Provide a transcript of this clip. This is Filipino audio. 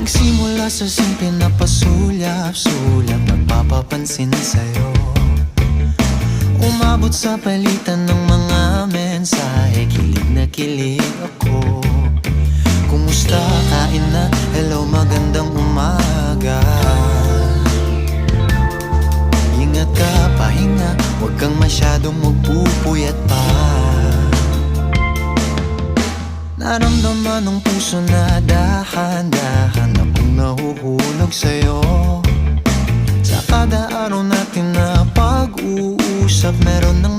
Nagsimula sa simple na pasulyap-sulyap, nagpapapansin sa'yo. Umabot sa palitan ng mga mensahe, kilig na kilig ako. Kumusta, kain na, hello, magandang umaga. Ingat ka, pahinga, huwag kang masyadong magpupuyat pa. Naramdaman ng puso na dahan-dahan akong nahuhulog sa'yo. Sa kada araw natin na pag-uusap, meron nang